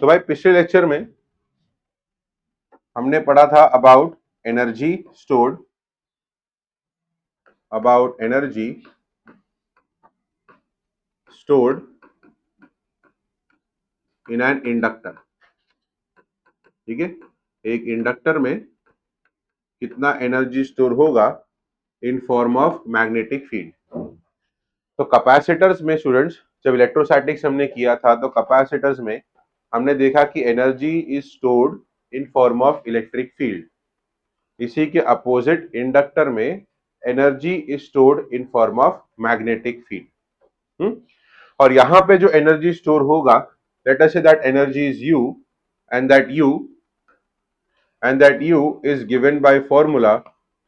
तो भाई पिछले लेक्चर में हमने पढ़ा था about energy stored in an inductor. ठीक है, एक इंडक्टर में कितना एनर्जी स्टोर होगा in form of magnetic field. तो कैपेसिटर्स में स्टूडेंट्स, जब इलेक्ट्रोस्टैटिक्स हमने किया था तो कैपेसिटर्स में हमने देखा कि energy is stored in form of electric field. इसी के अपोजिट इंडक्टर में energy is stored in form of magnetic field. और यहां पे जो एनर्जी स्टोर होगा, let us say that energy is U and that U is given by formula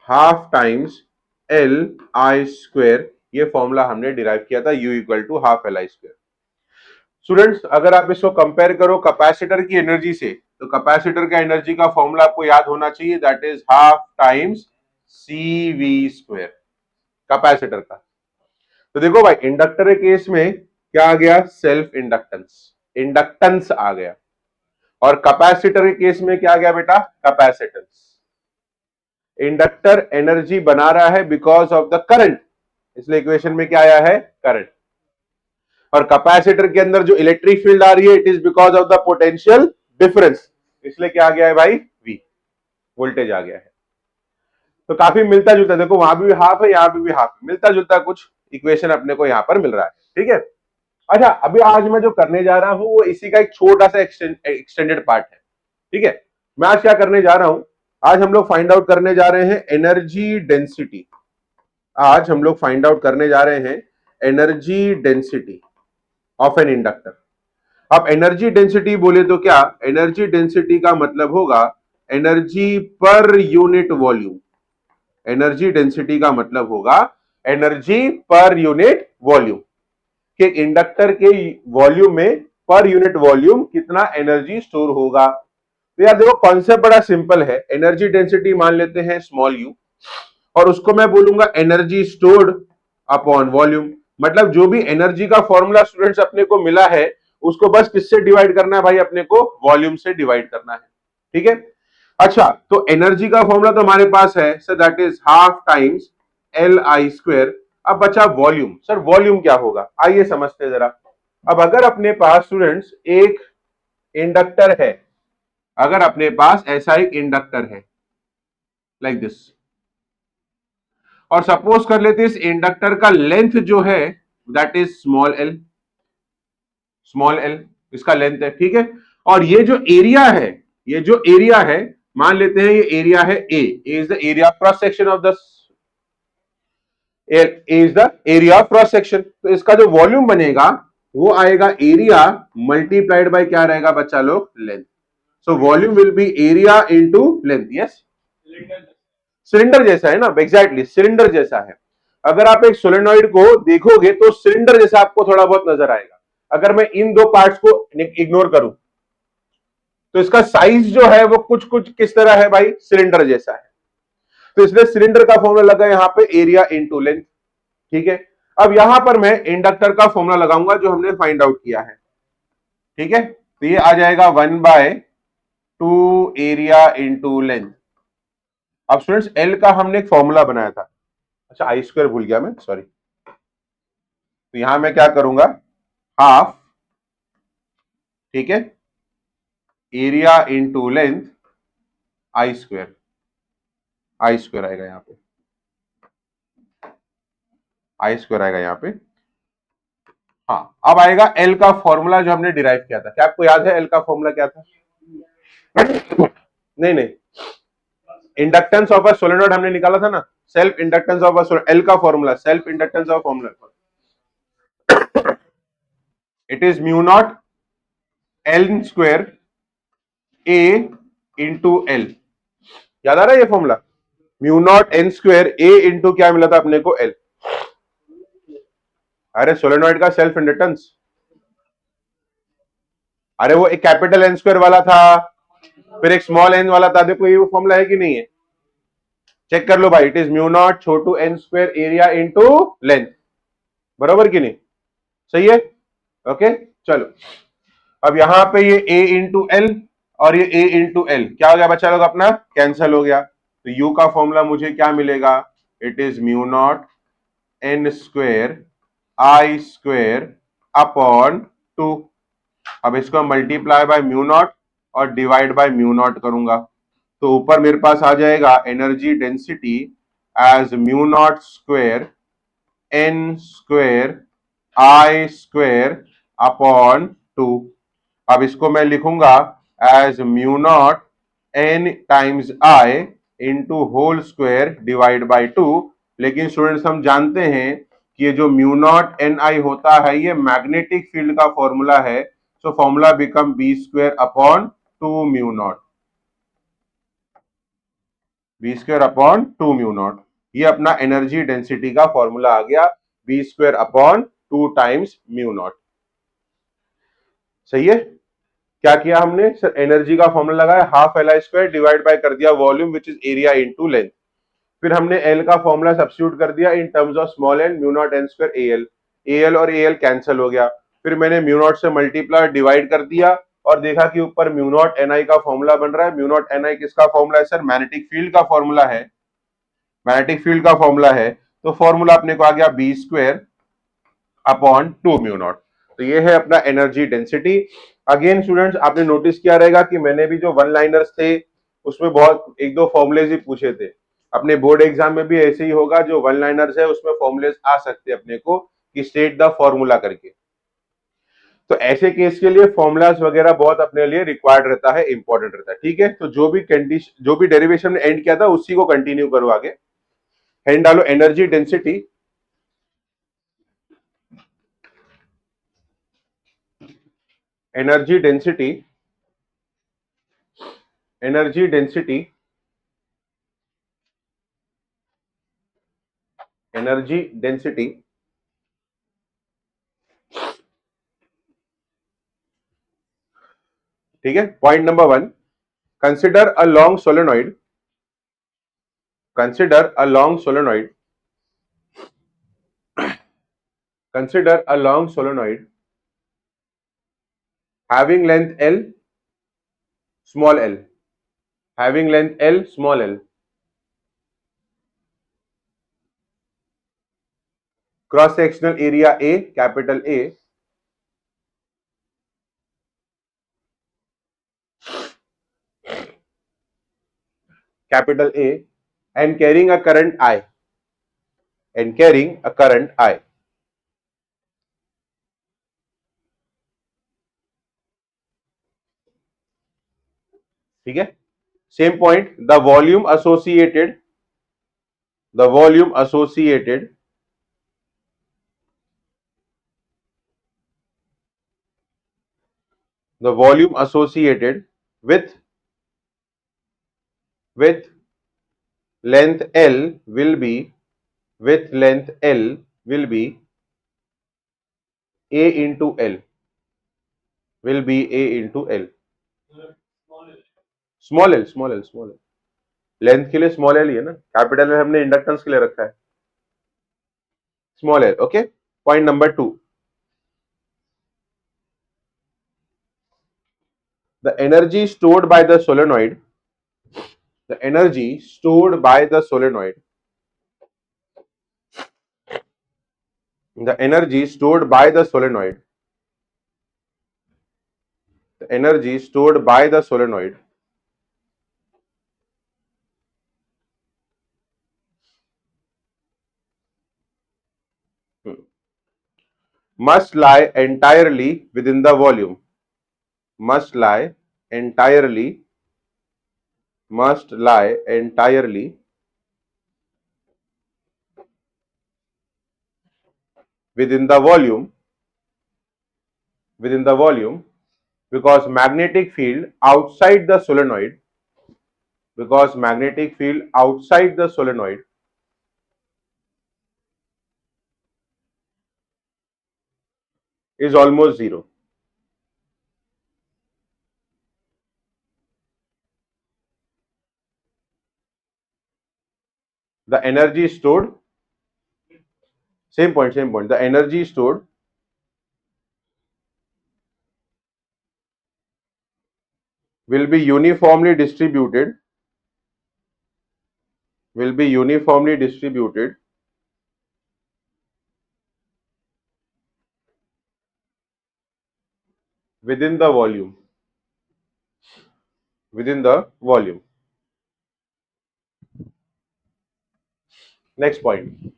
half times L I square. ये formula हमने derive किया था, u equal to half L I square. Students, अगर आप इसको compare करो capacitor की energy से, तो कैपेसिटर का एनर्जी का फॉर्मूला आपको याद होना चाहिए, that is half times C V square capacitor का। तो देखो भाई, इंडक्टर के केस में क्या आ गया, सेल्फ इंडक्टेंस आ गया, और कैपेसिटर के केस में क्या आ गया बेटा, कैपेसिटेंस। इंडक्टर एनर्जी बना रहा है बिकॉज ऑफ द करंट, इसलिए इक्वेशन में क्या आया है, करंट। और कैपेसिटर के अंदर जो इलेक्ट्रिक फील्ड आ रही है, it is because of the potential difference, इसलिए क्या आ गया है भाई, वी, वोल्टेज आ गया है। तो काफी मिलता जुलता, देखो वहां भी हाफ है, यहां भी हाफ, मिलता जुलता कुछ इक्वेशन अपने को यहां पर मिल रहा है। ठीक है, अच्छा अभी आज मैं जो करने जा रहा हूं वो इसी का एक छोटा सा एक्सटेंडेड पार्ट है। ठीक है, मैं आज क्या करने जा रहा हूं, आज हम लोग फाइंड आउट करने जा रहे हैं एनर्जी डेंसिटी। आज हम लोग फाइंड आउट करने जा रहे हैं energy density of an inductor. अब एनर्जी डेंसिटी बोले तो क्या, एनर्जी डेंसिटी का मतलब होगा energy per unit volume. Energy density का मतलब होगा एनर्जी पर यूनिट वॉल्यूम, कि इंडक्टर के वॉल्यूम में पर यूनिट वॉल्यूम कितना एनर्जी स्टोर होगा। तो यार देखो, कॉन्सेप्ट बड़ा सिंपल है। एनर्जी डेंसिटी मान लेते हैं स्मॉल यू, और उसको मैं बोलूंगा एनर्जी स्टोर्ड अपॉन वॉल्यूम। मतलब जो भी एनर्जी का फॉर्मूला स्टूडेंट्स अपने को मिला है, उसको बस किससे डिवाइड करना है भाई, अपने को वॉल्यूम से डिवाइड करना है। ठीक है, अच्छा तो एनर्जी का फॉर्मूला तो हमारे पास है, sir that is half times L I square. अब बचा वॉल्यूम, सर वॉल्यूम क्या होगा, आइए समझते हैं जरा। अब अगर अपने पास स्टूडेंट्स एक इंडक्टर है, अगर अपने पास ऐसा एक इंडक्टर है लाइक दिस, और सपोज कर लेते हैं इस इंडक्टर का लेंथ जो है दैट इज स्मॉल एल, इसका लेंथ है। ठीक है, और ये जो एरिया है, ये जो एरिया है, मान लेते हैं ये एरिया है A is the area cross section of the is the area of cross section. तो इसका जो वॉल्यूम बनेगा वो आएगा एरिया मल्टीप्लाइड बाय क्या रहेगा बच्चा लोग, length. So volume will be area into length. Yes, cylinder जैसा है ना, एग्जैक्टली सिलेंडर जैसा है। अगर आप एक सोलेनॉइड को देखोगे तो सिलेंडर जैसा आपको थोड़ा बहुत नजर आएगा। अगर मैं इन दो पार्ट्स को इग्नोर करूं तो इसका साइज जो है वो कुछ कुछ किस तरह है भाई, सिलेंडर जैसा है। तो इसलिए सिलेंडर का फॉर्मूला लगा यहां पे एरिया इनटू लेंथ। ठीक है, अब यहां पर मैं इंडक्टर का फॉर्मूला लगाऊंगा जो हमने फाइंड आउट किया है। ठीक है, तो ये आ जाएगा 1/2 एरिया इनटू लेंथ। अब स्टूडेंट्स एल का हमने एक फॉर्मूला बनाया था, अच्छा आई स्क्वायर भूल गया मैं, सॉरी। तो यहां मैं क्या करूंगा, हाफ, ठीक है, एरिया इनटू लेंथ आई स्क्वायर आएगा यहां पे, आई स्क्वायर आएगा यहां पे। हाँ, अब आएगा एल का फॉर्मूला जो हमने डिराइव किया था। क्या आपको याद है एल का फॉर्मूला क्या था? नहीं, इंडक्टेंस ऑफ अ सोलेनॉइड हमने निकाला था ना, self inductance of a solenoid. L का formula, self inductance of formula, it is mu naught L square A into L. याद आ रहा है ये फॉर्मूला, mu naught N square A into क्या मिला था अपने को, एल। अरे सोलेनॉइड का सेल्फ इंडक्टेंस, अरे वो एक कैपिटल एन स्क्वायर वाला था, फिर एक स्मॉल एन वाला था। देखो ये वो फॉर्मूला है कि नहीं है, चेक कर लो भाई। इट इज म्यू नॉट छोटू n square area into length, बराबर कि नहीं, सही है। ओके चलो, अब यहां पे ये A इंटू एल और ये A इंटू एल क्या हो गया बच्चा लोग, अपना कैंसल हो गया। तो U का फॉर्मूला मुझे क्या मिलेगा, it is mu naught n square I square upon 2। अब इसको मल्टीप्लाई बाय म्यू नॉट और डिवाइड बाय म्यू नॉट करूंगा, तो ऊपर मेरे पास आ जाएगा energy density as mu naught square n square I square upon 2। अब इसको मैं लिखूंगा as mu naught n times I into whole square divide by 2। लेकिन स्टूडेंट्स हम जानते हैं कि ये जो म्यू नॉट एन आई होता है ये मैग्नेटिक फील्ड का फॉर्मूला है, सो formula become B square upon 2 mu naught, B square upon 2 mu naught. ये अपना एनर्जी डेंसिटी का फॉर्मूला आ गया, B square upon 2 times mu naught. सही है। क्या किया हमने सर, एनर्जी का फॉर्मूला लगाया half L I square divide by कर दिया volume which is area into length. फिर हमने एल का फॉर्मूला सब्स्टिट्यूट कर दिया in terms of small L mu naught N square AL, AL और एएल कैंसिल हो गया। फिर मैंने म्यू नॉट से मल्टीप्लाई डिवाइड कर दिया और देखा कि ऊपर म्यू नॉट एन आई का फॉर्मूला बन रहा है। म्यू नॉट एन आई किसका फॉर्मूला है सर, मैग्नेटिक फील्ड का फॉर्मूला है, मैग्नेटिक फील्ड का फॉर्मूला है। तो फॉर्मूला अपने को आ गया B square upon 2 mu naught. तो ये है अपना एनर्जी डेंसिटी। अगेन स्टूडेंट्स आपने नोटिस किया रहेगा कि मैंने भी जो वन लाइनर्स थे उसमें बहुत एक दो फॉर्मुलेज ही पूछे थे। अपने बोर्ड एग्जाम में भी ऐसे ही होगा, जो वन लाइनर्स है उसमें फॉर्मुलेज आ सकते हैं अपने को कि स्टेट द फॉर्मूला करके। तो ऐसे केस के लिए फॉर्मुलाज वगैरह बहुत अपने लिए रिक्वायर्ड रहता है, इंपॉर्टेंट रहता है। ठीक है, तो जो भी कंडीशन जो भी डेरिवेशन में एंड किया था उसी को कंटिन्यू करो आगे। हैंड डालो energy density, energy density, energy density, energy density. ठीक है, point number 1, consider a long solenoid, consider a long solenoid, consider a long solenoid having length L, small l, having length L, small l, cross sectional area A, capital A, capital A, and carrying a current I, and carrying a current I. ठीक है, same point, the volume associated, the volume associated the volume associated with length L will be, with length L will be A into L, will be A into L, small L, small L, small L, length के लिए small L ही है ना, capital L हमने inductance के लिए रखा है, small L. Okay, point number 2, the energy stored by the solenoid, the energy stored by the solenoid, the energy stored by the solenoid, the energy stored by the solenoid must lie entirely within the volume, must lie entirely, must lie entirely within the volume, within the volume, because magnetic field outside the solenoid, because magnetic field outside the solenoid is almost zero. The energy stored, same point, the energy stored will be uniformly distributed, will be uniformly distributed within the volume, within the volume. Next point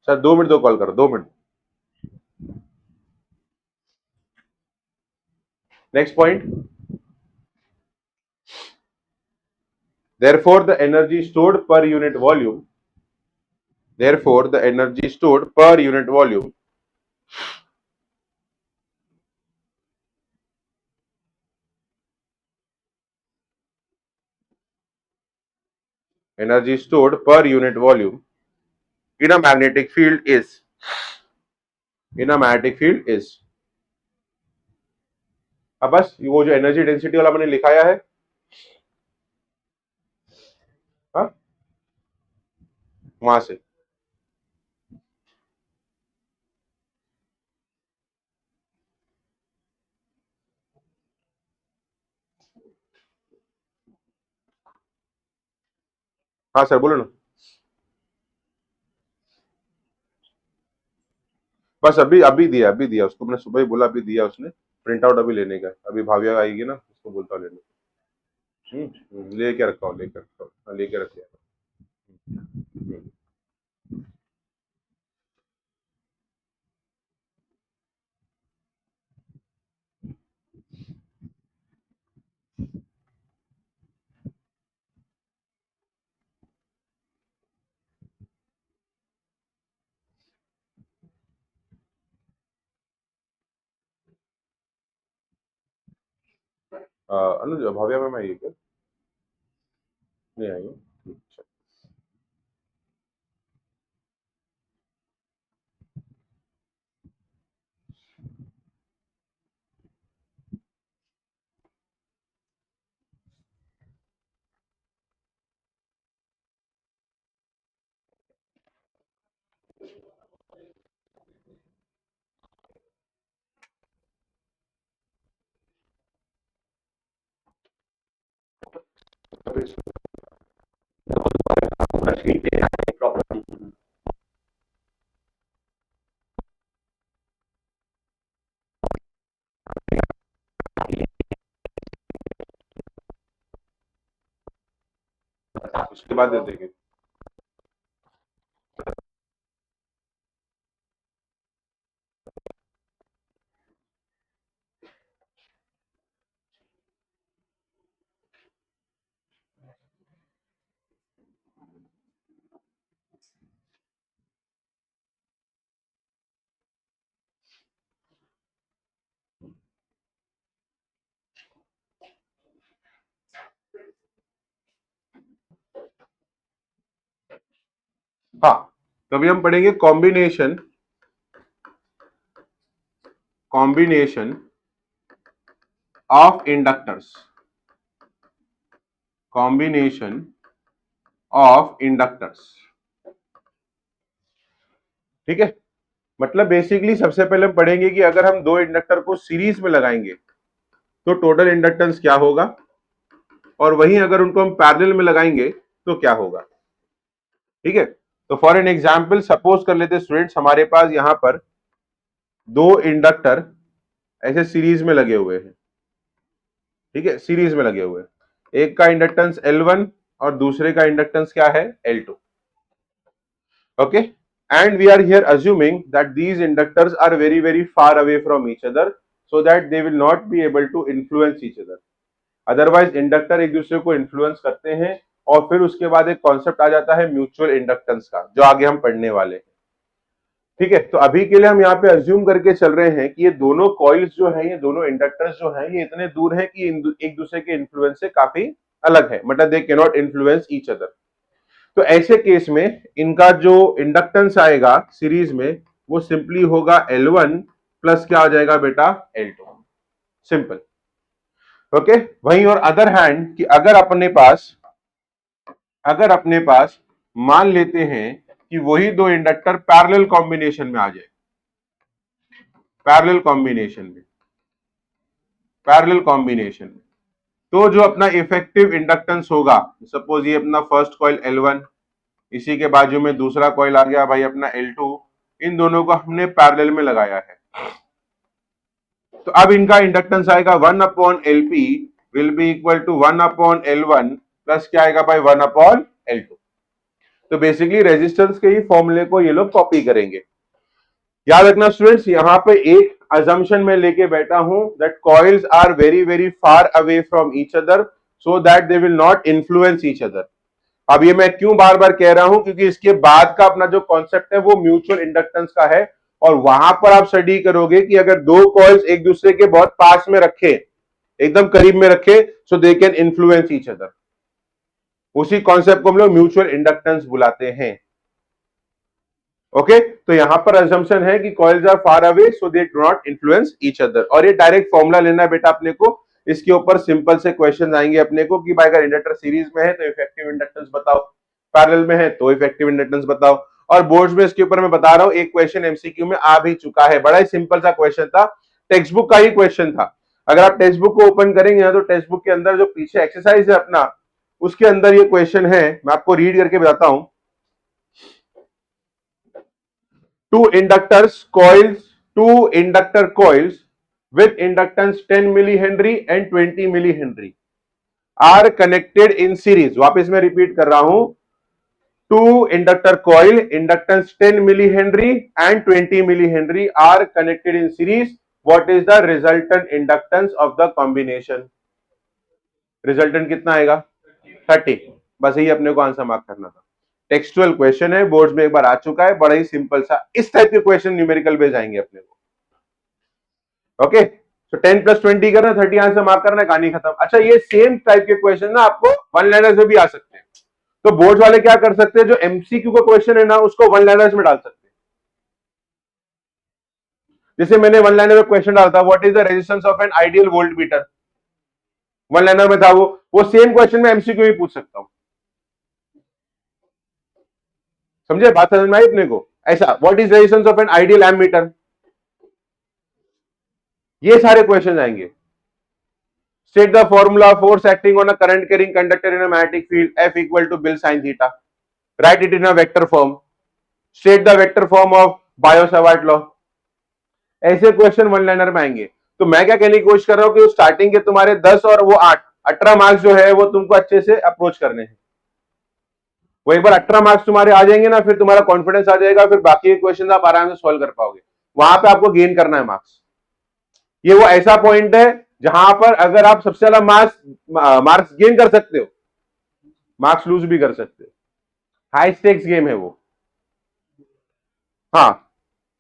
sir, 2 minute दो, call करो 2 minute. Next point, therefore the energy stored per unit volume, therefore the energy stored per unit volume energy stored per unit volume in a magnetic field is, in a magnetic field is. अब बस वो जो energy density वाला मैंने लिखाया है, हाँ, वहां से हाँ सर बोलो ना. बस अभी अभी दिया, अभी दिया उसको, मैंने सुबह ही बोला, अभी दिया उसने. प्रिंट आउट अभी लेने का, अभी भाविया आएगी ना, उसको बोलता हूँ लेने. लेके रखा हूँ, लेके रखा हूँ, हाँ, लेके रख लिया. अनुज, भाविया मैम आई है क्या? नहीं आई है. अच्छा. उसके बाद दे देंगे. हाँ, तो अभी हम पढ़ेंगे combination, combination of inductors, combination of inductors. ठीक है, मतलब बेसिकली सबसे पहले हम पढ़ेंगे कि अगर हम दो इंडक्टर को सीरीज में लगाएंगे तो टोटल इंडक्टेंस क्या होगा, और वहीं अगर उनको हम पैरेलल में लगाएंगे तो क्या होगा. ठीक है, तो फॉर एन एग्जांपल सपोज कर लेते स्टूडेंट्स, हमारे पास यहां पर दो इंडक्टर ऐसे सीरीज में लगे हुए हैं. ठीक है, सीरीज में लगे हुए हैं. एक का इंडक्टेंस L1 और दूसरे का इंडक्टेंस क्या है, L2. Okay, and we are here assuming that these inductors are very very far away from each other so that they will not be able to influence each other. Otherwise inductor एक दूसरे को influence करते हैं, और फिर उसके बाद एक कॉन्सेप्ट आ जाता है म्यूचुअल इंडक्टेंस का, जो आगे हम पढ़ने वाले हैं. ठीक है, तो अभी के लिए हम यहाँ पे अज्यूम करके चल रहे हैं कि ये दोनों कॉइल्स जो है, ये दोनों इंडक्टर्स जो है, ये इतने दूर हैं कि एक दूसरे के इन्फ्लुएंस से काफी अलग है, मतलब they can not influence each other. तो ऐसे केस में इनका जो इंडक्टेंस आएगा सीरीज में, वो सिंपली होगा L1 प्लस क्या आ जाएगा बेटा, L2. सिंपल. ओके, वहीं और अदर हैंड कि अगर अपने पास मान लेते हैं कि वही दो इंडक्टर पैरेलल कॉम्बिनेशन में आ जाए, पैरेलल कॉम्बिनेशन में, पैरेलल कॉम्बिनेशन। तो जो अपना इफेक्टिव इंडक्टेंस होगा, सपोज ये अपना फर्स्ट कॉइल L1, इसी के बाजू में दूसरा कॉइल आ गया भाई अपना L2, इन दोनों को हमने पैरेलल में लगाया है। तो अब इनका इंडक्टेंस आएगा 1/LP will be equal to 1/L1 plus क्या आएगा भाई 1/L2। तो बेसिकली रेजिस्टेंस के ही फॉर्मूले को ये लोग कॉपी करेंगे। याद रखना स्टूडेंट्स, यहाँ पे एक assumption में लेके बैठा हूं that coils are very very far away from each other so that they will not influence each other। अब ये मैं क्यों बार बार कह रहा हूं, क्योंकि इसके बाद का अपना जो कॉन्सेप्ट है वो म्यूचुअल इंडक्टेंस का है, और वहां पर आप स्टडी करोगे कि अगर दो कॉइल्स एक दूसरे के बहुत पास में रखे, एकदम करीब में रखे, so they can influence each other. उसी कॉन्सेप्ट को हम लोग म्यूचुअल इंडक्टेंस बुलाते हैं। ओके तो यहां पर assumption है कि coils are far away so they do not influence each other. और ये डायरेक्ट फॉर्मूला लेना है बेटा अपने को, इसके ऊपर सिंपल से क्वेश्चन आएंगे अपने को कि भाई अगर इंडक्टर सीरीज में है तो इफेक्टिव इंडक्टेंस बताओ, पैरेलल में है तो इफेक्टिव इंडक्टेंस बताओ। और बोर्ड्स में इसके ऊपर मैं बता रहा हूं, एक क्वेश्चन एमसीक्यू में आ भी चुका है, बड़ा ही सिंपल सा क्वेश्चन था, टेक्स्ट बुक का ही क्वेश्चन था। अगर आप टेक्स्ट बुक को ओपन करेंगे ना तो टेक्स्ट बुक के अंदर जो पीछे एक्सरसाइज है अपना, उसके अंदर ये क्वेश्चन है, मैं आपको रीड करके बताता हूं। Two inductor coils with inductance 10 millihenry and 20 millihenry are connected in series। वापस मैं रिपीट कर रहा हूं, two inductor coil inductance 10 millihenry and 20 millihenry are connected in series। What is the resultant inductance of the combination? Resultant कितना आएगा 30। बस यही अपने को आंसर मार्क करना था। टेक्सचुअल क्वेश्चन है, बोर्ड्स में एक बार आ चुका है, बड़ा ही सिंपल सा, इस टाइप के क्वेश्चन न्यूमेरिकल बेस आएंगे अपने को। ओके तो 10 + 20 करना, 30 आंसर मार्क करना, कहानी खत्म। अच्छा ये सेम टाइप के क्वेश्चन ना आपको वन लाइनर्स में भी आ सकते हैं। तो बोर्ड वाले क्या कर सकते हैं, जो एमसीक्यू का क्वेश्चन है ना उसको वन लाइनर्स में डाल सकते हैं। जैसे मैंने वन लाइनर में क्वेश्चन डाला था, what is the resistance of an ideal volt meter, one liner में था वो सेम क्वेश्चन में एमसीक्यू भी पूछ सकता हूं। समझे बात, समझ में आई अपने को? ऐसा what is resistance of an ideal ammeter, ये सारे क्वेश्चन आएंगे। State the formula force acting on a current carrying conductor in a magnetic field F equal to BIL sine theta, write it in a vector form, state the vector form of Biot Savart law. ऐसे question one liner में आएंगे। तो मैं क्या कहने की कोशिश कर रहा हूं कि स्टार्टिंग के तुम्हारे 10 और वो 8 18 मार्क्स जो है वो तुमको अच्छे से अप्रोच करने हैं। वो एक बार 18 मार्क्स तुम्हारे आ जाएंगे ना, फिर तुम्हारा कॉन्फिडेंस आ जाएगा, फिर बाकी के क्वेश्चन आप आराम से सॉल्व कर पाओगे। वहां पे आपको गेन करना है मार्क्स। ये वो ऐसा पॉइंट है जहां पर अगर आप सबसे ज्यादा मार्क्स गेन कर सकते हो, मार्क्स लूज भी कर सकते हो। हाई स्टेक्स गेम है वो। हाँ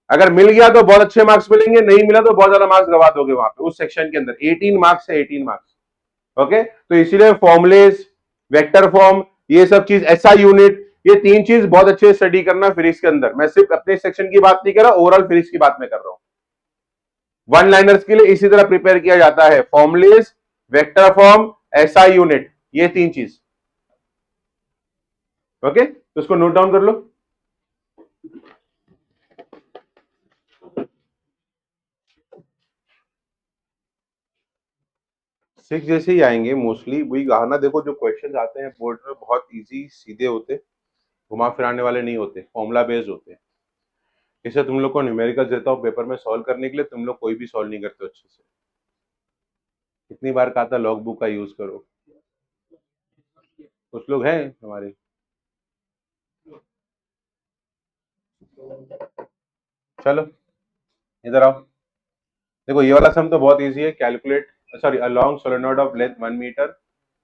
अगर मिल गया तो बहुत अच्छे मार्क्स मिलेंगे, नहीं मिला तो बहुत ज्यादा मार्क्स गवा दोगे वहां पे उस सेक्शन के अंदर। 18 मार्क्स है, 18 मार्क्स। ओके तो इसीलिए फॉर्मुलेस, वेक्टर फॉर्म, ये सब चीज, एसआई यूनिट, ये तीन चीज बहुत अच्छे से स्टडी करना फिजिक्स के अंदर। मैं सिर्फ अपने सेक्शन की बात नहीं कर रहा, ओवरऑल फिजिक्स की बात मैं कर रहा हूं। वन लाइनर्स के लिए इसी तरह प्रिपेयर किया जाता है, formulas, vector form, SI unit, ये तीन चीज। ओके तो इसको नोट डाउन कर लो। सिक्स जैसे ही आएंगे मोस्टली, वही गाना देखो, जो क्वेश्चन आते हैं बोर्ड में बहुत इजी सीधे होते, घुमा फिराने वाले नहीं होते, फॉर्मुला बेस्ड होते हैं। इसे तुम लोग को न्यूमेरिकल देता हूँ पेपर में सॉल्व करने के लिए, तुम लोग कोई भी सॉल्व नहीं करते अच्छे से। कितनी बार कहा था लॉग बुक का यूज करो, कुछ लोग हैं हमारे। चलो इधर आओ, देखो ये वाला सम तो बहुत इजी है। Calculate, sorry, a long solenoid of length 1 metre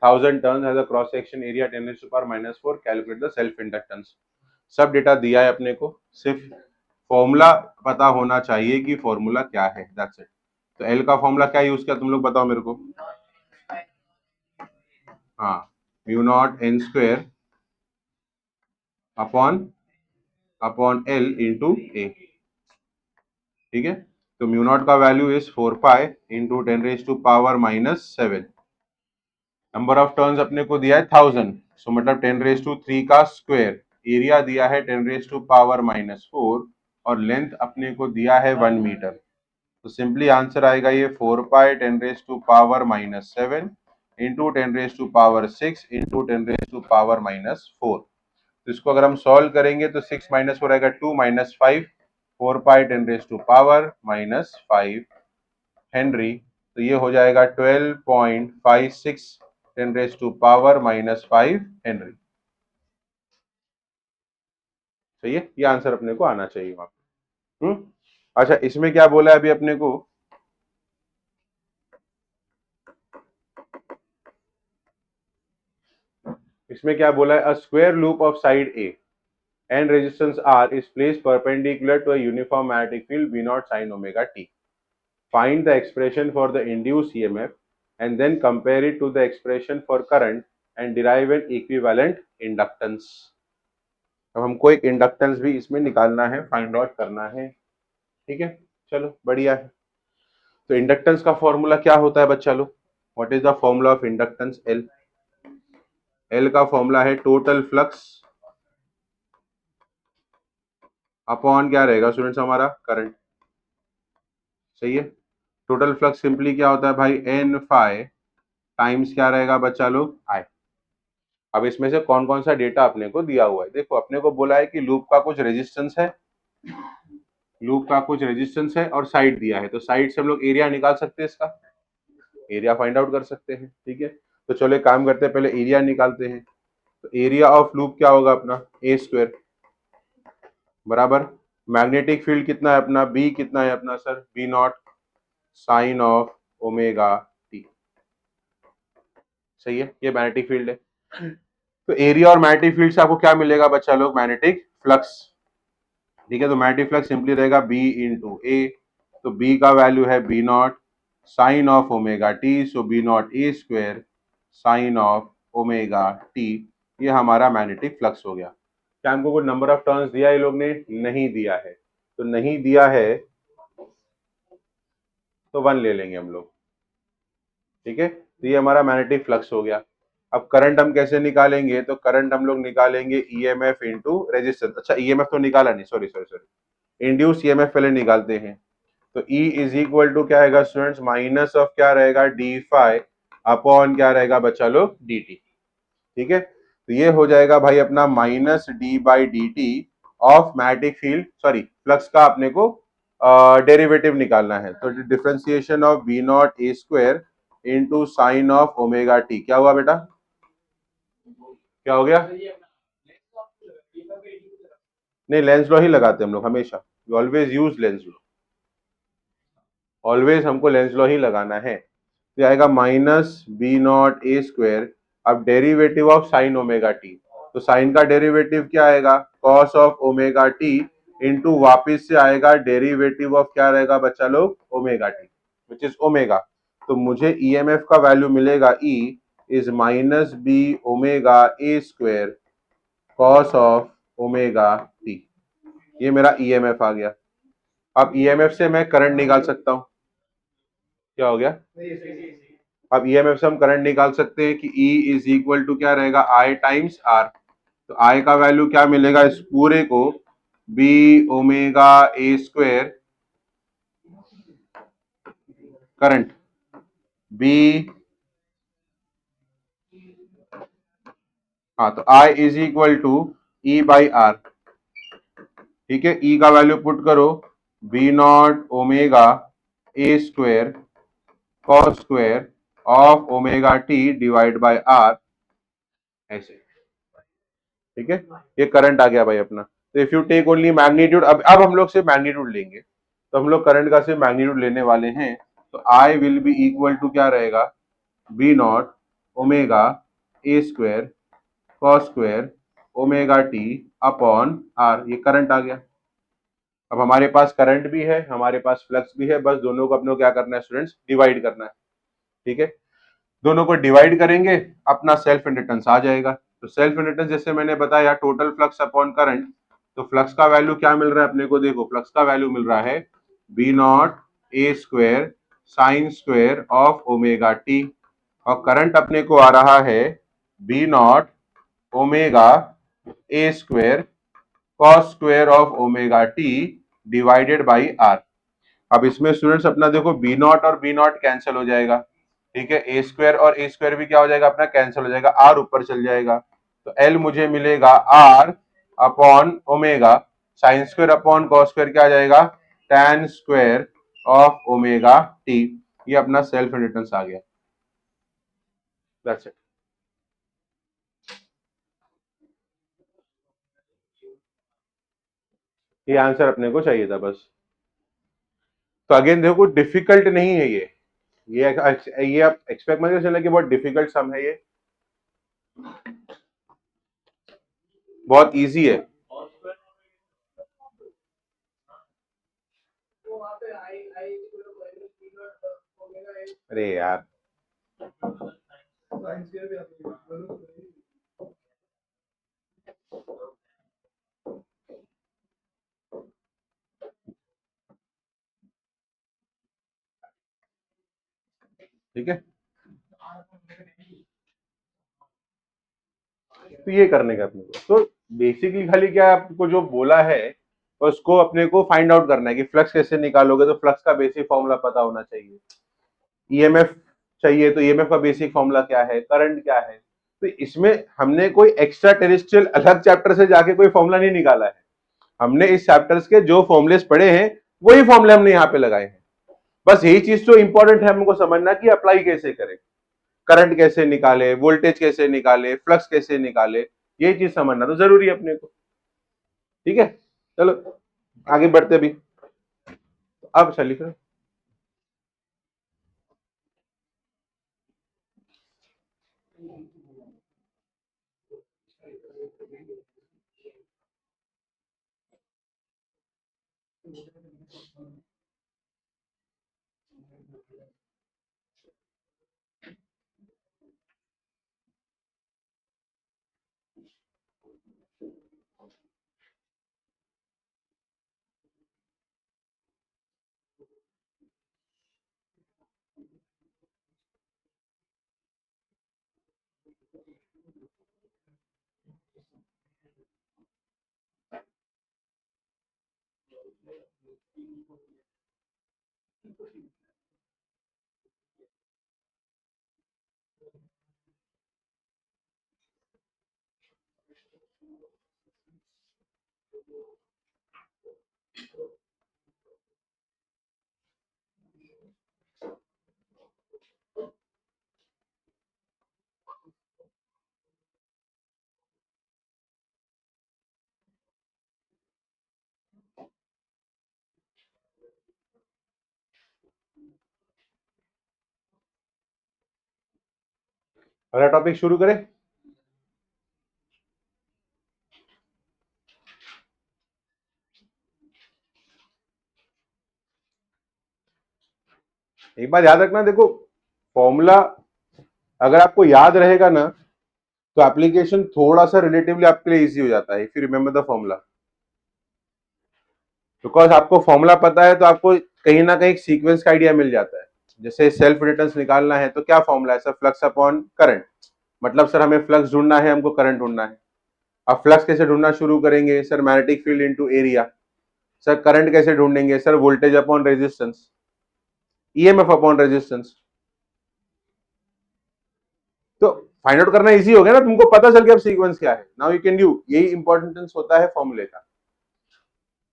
1000 turns has a cross section area 10⁻⁻⁴, calculate the self inductance. सब डेटा दिया है अपने को, सिर्फ फॉर्मूला पता होना चाहिए कि फॉर्मूला क्या है, दैट्स इट। तो एल का फॉर्मूला क्या यूज किया तुम लोग बताओ मेरे को। हाँ, mu naught N square upon upon L into A, ठीक है। तो म्यू नॉट का value is 4 pi into 10⁻⁻⁷। Number of turns अपने को दिया है 1000, सो मतलब 10⁻³ का स्क्वायर, एरिया दिया है 10⁻⁻⁴, और लेंथ अपने को दिया है 1 मीटर। तो सिंपली आंसर आएगा ये 4 पाई 10⁻⁻⁷ इंटू 10⁻⁻6 इंटू 10⁻⁻⁴। तो इसको अगर हम सॉल्व करेंगे तो 6 माइनस 4 आएगा 2 माइनस 5 4 पाई 10⁻⁻⁻5 हेनरी। तो ये हो जाएगा 12.56 10⁻⁻⁻5 हेनरी। सही है, ये आंसर अपने को आना चाहिए वहां पे। अच्छा, इसमें क्या बोला है अभी अपने को? इसमें क्या बोला है? A square loop of side A and resistance R is placed perpendicular to a uniform magnetic field V naught sin omega t. Find the expression for the induced EMF and then compare it to the expression for current and derive an equivalent inductance. अब हमको एक inductance भी इसमें निकालना है, find out करना है। ठीक है, चलो बढ़िया है। तो इंडक्टेंस का फॉर्मूला क्या होता है बच्चा लोग? What is the formula of inductance? L. L का फॉर्मूला है टोटल फ्लक्स अपॉन क्या रहेगा स्टूडेंट्स? हमारा करंट। सही है। टोटल फ्लक्स सिंपली क्या होता है भाई? एन फाई टाइम्स क्या रहेगा बच्चा लोग? आई। अब इसमें से कौन कौन सा डेटा अपने को दिया हुआ है? देखो, अपने को बोला है कि लूप का कुछ रेजिस्टेंस है, लूप का कुछ रेजिस्टेंस है और साइड दिया है। तो साइड से हम लोग एरिया निकाल सकते हैं, इसका एरिया फाइंड आउट कर सकते हैं। ठीक है, तो चलो एक काम करते हैं, पहले एरिया निकालते हैं। तो एरिया ऑफ लूप क्या होगा अपना? ए स्क्वायर बराबर मैग्नेटिक फील्ड कितना है अपना? बी कितना है अपना sir? B naught sine of omega t. सही है, ये मैग्नेटिक फील्ड है। तो एरिया और मैग्नेटिक फील्ड से आपको क्या मिलेगा बच्चा लोग? Magnetic flux. ठीक है, तो मैग्नेटिक फ्लक्स सिंपली रहेगा बी इंटू ए। तो बी का वैल्यू है B naught sine of omega t, so B naught A square sine of omega t. ये हमारा मैग्नेटिक फ्लक्स हो गया। क्या हमको कोई नंबर ऑफ टर्न्स दिया है लोग ने? नहीं दिया है। तो नहीं दिया है तो 1 ले लेंगे हम लोग। ठीक है, तो ये हमारा मैग्नेटिक फ्लक्स हो गया। अब करंट हम कैसे निकालेंगे? तो करंट हम लोग निकालेंगे ईएमएफ इनटू रेजिस्टेंस। अच्छा, ईएमएफ तो निकाला नहीं, sorry sorry sorry, induce EMF पहले निकालते हैं। तो E इज इक्वल टू क्या आएगा स्टूडेंट्स? माइनस ऑफ क्या रहेगा? डी फाई अपॉन क्या रहेगा बच्चा लोग? D t. ठीक है, तो ये हो जाएगा भाई अपना minus d by d t of magnetic field, sorry flux का अपने को डेरिवेटिव निकालना है। तो differentiation of B naught A square into sine of omega t. क्या हुआ बेटा? क्या हो गया? नहीं, लेंस लॉ ही लगाते हम लोग हमेशा। We always use Lenz law, always हमको लेंस लॉ ही लगाना है। तो आएगा minus B naught A square. अब derivative of sine omega T, तो साइन का डेरिवेटिव क्या आएगा? Cos of omega T into वापिस से आएगा डेरिवेटिव ऑफ क्या रहेगा बच्चा लोग? Omega T, which is omega. तो मुझे ईएमएफ का वैल्यू मिलेगा E is minus B omega A square cos of omega t. ये मेरा ईएमएफ आ गया। अब ईएमएफ से मैं करंट निकाल सकता हूं। क्या हो गया? अब ईएमएफ से हम करंट निकाल सकते हैं कि E इज इक्वल टू क्या रहेगा? I times R। तो I का वैल्यू क्या मिलेगा इस पूरे को? B omega A square current B। हाँ, तो I is equal to E by R। ठीक है, E का वैल्यू पुट करो, B naught omega A square cos square of omega t divide by R, ऐसे। ठीक है, ये करंट आ गया भाई अपना। तो if you take only magnitude, अब हम लोग सिर्फ मैग्नीट्यूड लेंगे। तो हम लोग करंट का सिर्फ मैग्नीट्यूड लेने वाले हैं। तो I will be equal to क्या रहेगा? B naught omega A square cos square omega t upon R. ये करंट आ गया। अब हमारे पास करंट भी है, हमारे पास फ्लक्स भी है, बस दोनों को अपने को क्या करना है स्टूडेंट्स? डिवाइड करना है। ठीक है, दोनों को डिवाइड करेंगे, अपना सेल्फ इंडक्टेंस आ जाएगा। तो सेल्फ इंडक्टेंस जैसे मैंने बताया टोटल फ्लक्स अपॉन करंट। तो फ्लक्स का वैल्यू क्या मिल रहा है अपने को? देखो, फ्लक्स का वैल्यू मिल रहा है B naught A square sine square of omega t, और करंट अपने को आ रहा है B naught omega A square cos square of omega t divided by R. अब इसमें स्टूडेंट्स अपना देखो बी नॉट और बी नॉट कैंसिल हो जाएगा, ठीक है, ए स्क्वायर और ए स्क्वायर भी क्या हो जाएगा अपना कैंसिल हो जाएगा, आर ऊपर चल जाएगा, तो एल मुझे मिलेगा R upon omega sine square upon cos square क्या आ जाएगा tan square of omega t. ये अपना सेल्फ इंडक्टेंस आ गया। That's it. ये आंसर अपने को चाहिए था बस। तो अगेन देखो डिफिकल्ट नहीं है ये आप एक्सपेक्ट मत चला कि बहुत डिफिकल्ट सम है, ये बहुत इजी है। अरे यार ठीक है, तो ये करने का अपने को तो बेसिकली खाली क्या आपको जो बोला है उसको अपने को फाइंड आउट करना है कि फ्लक्स कैसे निकालोगे, तो फ्लक्स का बेसिक फॉर्मूला पता होना चाहिए, ईएमएफ चाहिए तो ईएमएफ का बेसिक फॉर्मूला क्या है, करंट क्या है। तो इसमें हमने कोई एक्स्ट्रा टेरेस्ट्रियल अलग चैप्टर से जाके कोई फॉर्मूला नहीं निकाला है, हमने इस चैप्टर्स के जो फॉर्मुलेस पढ़े हैं वही फॉर्मूले हमने यहाँ पे लगाए हैं। बस यही चीज तो इंपॉर्टेंट है हमको समझना कि अप्लाई कैसे करें, करंट कैसे निकाले, वोल्टेज कैसे निकाले, फ्लक्स कैसे निकाले, ये चीज समझना तो जरूरी है अपने को। ठीक है, चलो आगे बढ़ते भी। अब चलिए फिर अगला टॉपिक शुरू करें। एक बात याद रखना, देखो फॉर्मूला अगर आपको याद रहेगा ना तो एप्लीकेशन थोड़ा सा रिलेटिवली आपके लिए इजी हो जाता है if you remember the formula. Because आपको फॉर्मूला पता है तो आपको कहीं ना कहीं सीक्वेंस का आइडिया मिल जाता है। जैसे सेल्फ रिटर्न्स निकालना है तो क्या फॉर्मूला है सर, फ्लक्स अपॉन करंट, मतलब सर हमें फ्लक्स ढूंढना है, हमको करंट ढूंढना है। अब फ्लक्स कैसे ढूंढना शुरू करेंगे sir, magnetic field into area. Sir current कैसे ढूंढेंगे sir, voltage upon resistance, EMF upon resistance. तो फाइंड आउट करना इजी हो गया ना, तुमको पता चल गया अब सीक्वेंस क्या है, नाउ यू कैन डू। यही इंपॉर्टेंस होता है फॉर्मूले का।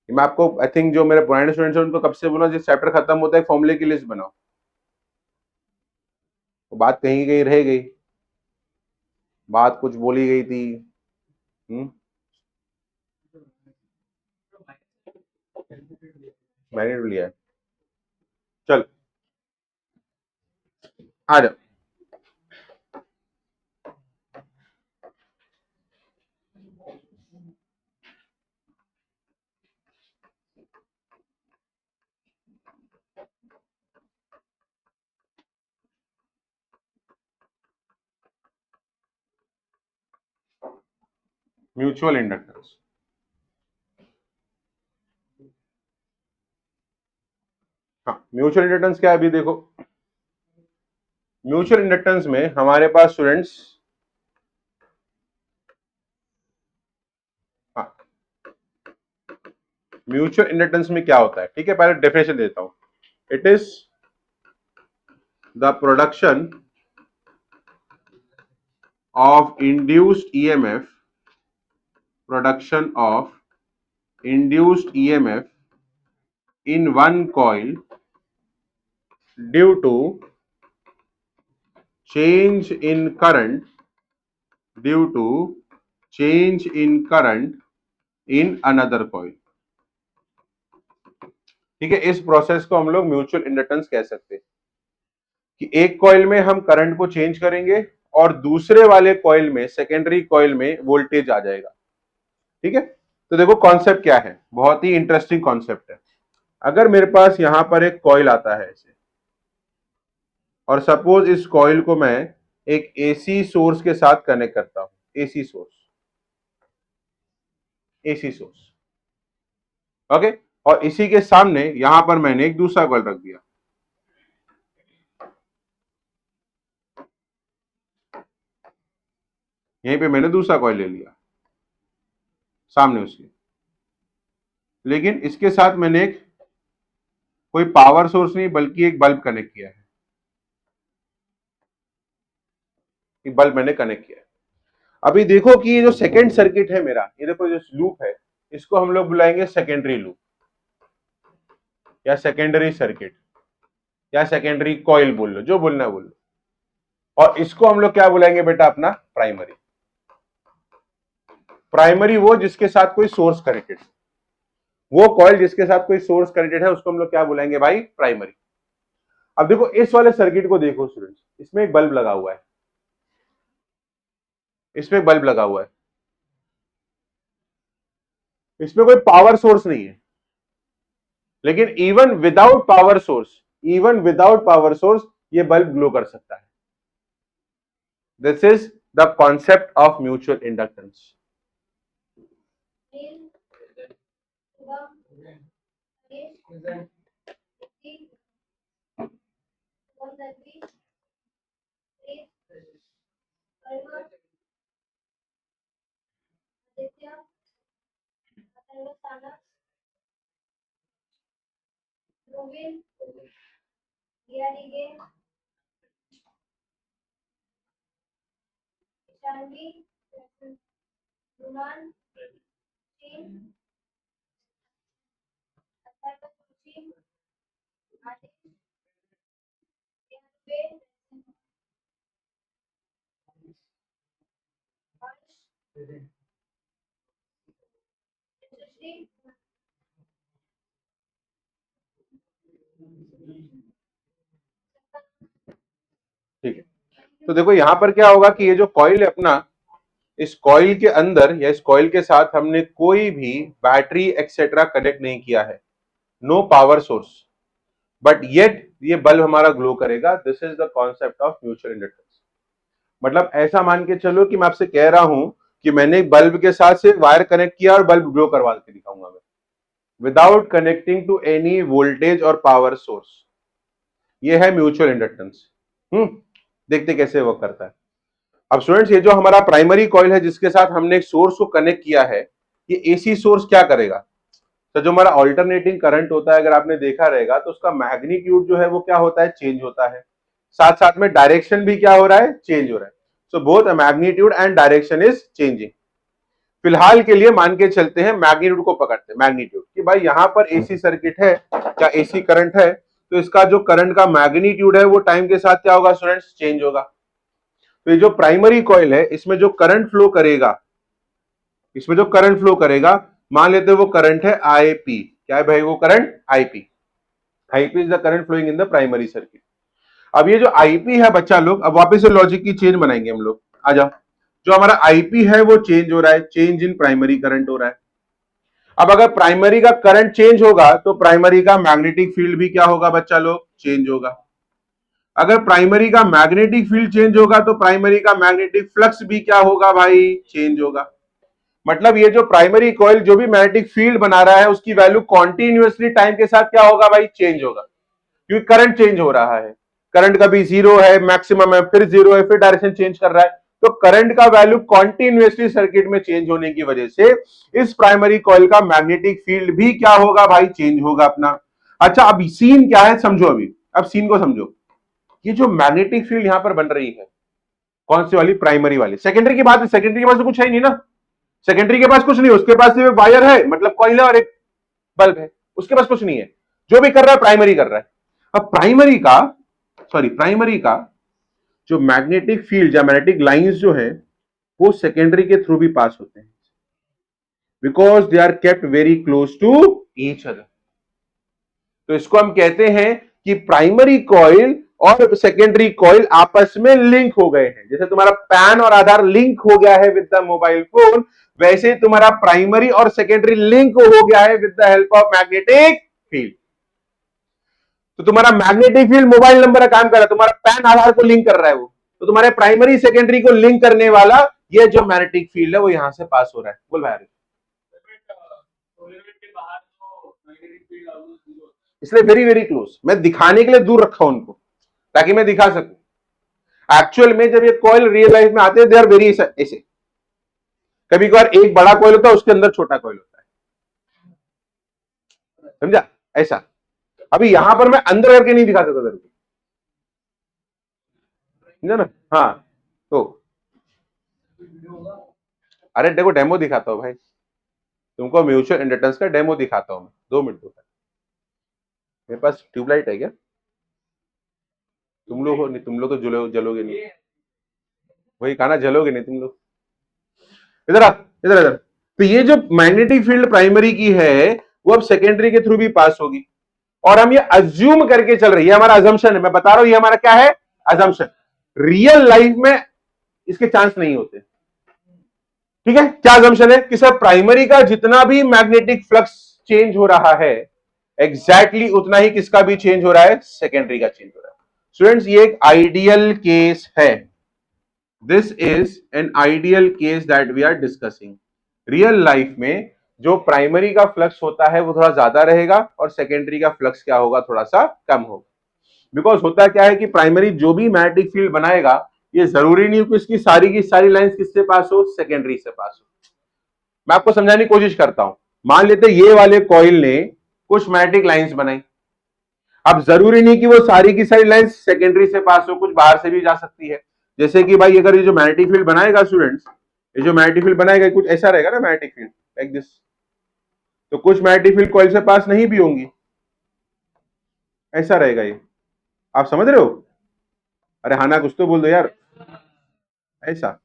मैं आपको आई थिंक जो मेरे पुराने स्टूडेंट्स हैं उनको कब से बोला जिस चैप्टर खत्म होता है फॉर्मूले की लिस्ट बनाओ, वो बात कहीं कहीं रह गई, बात कुछ बोली गई थी। हम्म, मैंने लिया है। चल आ जाओ। म्यूचुअल इंडक्टेंस, हाँ म्यूचुअल इंडक्टेंस क्या है अभी देखो, म्यूचुअल इंडक्टेंस में हमारे पास स्टूडेंट्स, हाँ म्यूचुअल इंडक्टेंस में क्या होता है, ठीक है पहले डेफिनेशन देता हूं। It is the production of induced EMF, production of induced EMF in one coil due to change in current, due to change in current in another coil. ठीक है, इस प्रोसेस को हम लोग म्यूचुअल इंडक्टेंस कह सकते हैं कि एक कॉइल में हम करंट को चेंज करेंगे और दूसरे वाले कॉइल में, सेकेंडरी कॉइल में वोल्टेज आ जाएगा। ठीक है, तो देखो कॉन्सेप्ट क्या है, बहुत ही इंटरेस्टिंग कॉन्सेप्ट है। अगर मेरे पास यहां पर एक कॉइल आता है ऐसे, और सपोज इस कॉइल को मैं एक एसी सोर्स के साथ कनेक्ट करता हूं, AC source, AC source, okay, और इसी के सामने यहां पर मैंने एक दूसरा कॉइल रख दिया, यहीं पे मैंने दूसरा कॉइल ले लिया सामने उसके, लेकिन इसके साथ मैंने एक कोई पावर सोर्स नहीं बल्कि एक बल्ब कनेक्ट किया है, एक बल्ब मैंने कनेक्ट किया है। अभी देखो कि ये जो सेकेंड सर्किट है मेरा, ये देखो जो लूप है, इसको हम लोग बुलाएंगे सेकेंडरी लूप या सेकेंडरी सर्किट या सेकेंडरी कॉइल, बोल लो जो बोलना है बोल लो। और इसको हम लोग क्या बुलाएंगे बेटा, अपना प्राइमरी। प्राइमरी वो जिसके साथ कोई सोर्स कनेक्टेड, वो कॉइल जिसके साथ कोई सोर्स कनेक्टेड है उसको हम लोग क्या बुलाएंगे भाई, प्राइमरी। अब देखो इस वाले सर्किट को देखो स्टूडेंट्स, इसमें एक बल्ब लगा हुआ है, इसमें बल्ब लगा हुआ है, इसमें कोई पावर सोर्स नहीं है, लेकिन even without power source, even without power source ये बल्ब ग्लो कर सकता है। This is the concept of mutual inductance. ठीक है, तो देखो यहां पर क्या होगा कि ये जो कॉइल है अपना, इस कॉइल के अंदर या इस कॉइल के साथ हमने कोई भी बैटरी एक्सेट्रा कनेक्ट नहीं किया है, no power source, but yet ये बल्ब हमारा ग्लो करेगा। This is the concept of mutual inductance. मतलब ऐसा मान के चलो कि मैं आपसे कह रहा हूं कि मैंने बल्ब के साथ से वायर कनेक्ट किया और बल्ब ग्लो करवा के दिखाऊंगा मैं, without connecting to any voltage और पावर सोर्स। ये है म्यूचुअल इंडक्टेंस। देखते कैसे वर्क करता है। अब स्टूडेंट्स ये जो हमारा प्राइमरी कॉइल है जिसके साथ हमने एक सोर्स को कनेक्ट किया है, ये एसी सोर्स क्या करेगा, तो जो हमारा ऑल्टरनेटिंग करंट होता है, अगर आपने देखा रहेगा तो उसका मैग्नीट्यूड जो है वो क्या होता है, चेंज होता है, साथ साथ में डायरेक्शन भी क्या हो रहा है, चेंज हो रहा है। So both magnitude and direction is changing. फिलहाल के लिए मान के चलते हैं मैग्नीट्यूड को पकड़ते हैं, मैग्नीट्यूड कि भाई यहां पर एसी सर्किट है या एसी करंट है, तो इसका जो करंट का मैग्नीट्यूड है वो टाइम के साथ क्या होगा स्टूडेंट्स, चेंज होगा। तो ये जो प्राइमरी कॉइल है इसमें जो करंट फ्लो करेगा, इसमें जो करंट फ्लो करेगा, मान लेते हैं वो करंट है आईपी। क्या है भाई वो current, IP. IP is the current flowing in the primary circuit. अब ये जो आईपी है बच्चा लोग, अब वापस से लॉजिक की चेंज बनाएंगे हम लोग। आ जाओ, जो हमारा आईपी है वो चेंज हो रहा है, चेंज इन प्राइमरी करंट हो रहा है। अब अगर प्राइमरी का करंट चेंज होगा तो प्राइमरी का मैग्नेटिक फील्ड भी क्या होगा बच्चा लोग, चेंज होगा। अगर प्राइमरी का मैग्नेटिक फील्ड चेंज होगा तो प्राइमरी का मैग्नेटिक फ्लक्स भी क्या होगा भाई, चेंज होगा। मतलब ये जो प्राइमरी कॉइल जो भी मैग्नेटिक फील्ड बना रहा है उसकी वैल्यू कॉन्टिन्यूअसली टाइम के साथ क्या होगा भाई, चेंज होगा, क्योंकि करंट चेंज हो रहा है। करंट कभी जीरो है, मैक्सिमम है, फिर जीरो है, फिर डायरेक्शन चेंज कर रहा है, तो करंट का वैल्यू कॉन्टिन्यूअसली सर्किट में चेंज होने की वजह से इस प्राइमरी कॉइल का मैग्नेटिक फील्ड भी क्या होगा भाई, चेंज होगा अपना। अच्छा अब सीन क्या है समझो, अभी अब सीन को समझो। ये जो मैग्नेटिक फील्ड यहां पर बन रही है, कौन सी वाली? प्राइमरी वाली। सेकेंडरी की बात, सेकेंडरी के पास तो कुछ है नहीं ना, सेकेंडरी के पास कुछ नहीं, उसके पास सिर्फ वायर है, मतलब कॉइल है और एक बल्ब है, उसके पास कुछ नहीं है। जो भी कर रहा है प्राइमरी कर रहा है। अब प्राइमरी का जो मैग्नेटिक फील्ड या मैग्नेटिक लाइंस जो है वो सेकेंडरी के थ्रू भी पास होते हैं, because they are kept very close to each other. तो इसको हम कहते हैं कि प्राइमरी कॉइल और सेकेंडरी कॉइल आपस में लिंक हो गए हैं। जैसे तुम्हारा पैन और आधार लिंक हो गया है विद द मोबाइल फोन, वैसे तुम्हारा प्राइमरी और सेकेंडरी लिंक हो गया है with the help of magnetic field. तो तुम्हारा मैग्नेटिक फील्ड मोबाइल नंबर का काम कर रहा है, तुम्हारा पैन आधार को लिंक कर रहा है वो, तो तुम्हारे प्राइमरी सेकेंडरी को लिंक करने वाला ये जो मैग्नेटिक फील्ड है वो यहां से पास हो रहा है। बोल भाई, इसलिए वेरी वेरी क्लोज, मैं दिखाने के लिए दूर रखा उनको ताकि मैं दिखा सकूं। एक्चुअल में जब ये कॉइल रियल लाइफ में आते हैं दे आर वेरी ऐसे, कभी कभार एक बड़ा कॉइल होता है उसके अंदर छोटा कॉइल होता है, समझा? ऐसा अभी यहां पर मैं अंदर करके नहीं दिखा सकता तेरे को, समझा ना? हाँ तो अरे देखो डेमो दिखाता हूं भाई तुमको, म्यूचुअल इंडक्टेंस का डेमो दिखाता हूं मैं, 2 मिनट दो। मेरे पास ट्यूबलाइट है क्या? तुम लोग हो नहीं, तुम लोग तो जलोगे नहीं, वही कहा ना, जलोगे नहीं तुम लोग। इधर आ, इधर इधर। तो ये जो मैग्नेटिक फील्ड प्राइमरी की है वो अब सेकेंडरी के थ्रू भी पास होगी, और हम ये अज्यूम करके चल रही है, हमारा अजम्पशन है, मैं बता रहा हूं ये हमारा क्या है, अजम्पशन। रियल लाइफ में इसके चांस नहीं होते, ठीक है? क्या अजम्पशन है कि सर प्राइमरी का जितना भी मैग्नेटिक फ्लक्स चेंज हो रहा है एग्जैक्टली उतना ही किसका भी चेंज हो रहा है, सेकेंडरी का चेंज हो रहा है। स्टूडेंट्स ये एक आइडियल केस है, this is an ideal case that we are discussing. Real life में जो प्राइमरी का फ्लक्स होता है वो थोड़ा ज्यादा रहेगा और सेकेंडरी का फ्लक्स क्या होगा, थोड़ा सा कम होगा। बिकॉज होता क्या है कि प्राइमरी जो भी मैग्नेटिक फील्ड बनाएगा ये जरूरी नहीं कि इसकी सारी की सारी लाइंस किससे पास हो, सेकेंडरी से पास हो। मैं आपको समझाने की कोशिश करता हूं। मान लेते ये वाले कॉइल ने कुछ मैग्नेटिक लाइंस बनाई, अब जरूरी नहीं कि वो सारी की सारी लाइंस सेकेंडरी से पास हो, कुछ बाहर से भी जा सकती है। जैसे कि भाई अगर ये जो मैग्नेटिक फील्ड बनाएगा स्टूडेंट्स, ये जो मैग्नेटिक फील्ड बनाएगा कुछ ऐसा रहेगा ना मैग्नेटिक फील्ड लाइक दिस, तो कुछ मैग्नेटिक फील्ड कॉइल से पास नहीं भी होंगी, ऐसा रहेगा ये। आप समझ रहे हो? अरे हाँ ना, कुछ तो बोल दो यार। ऐसा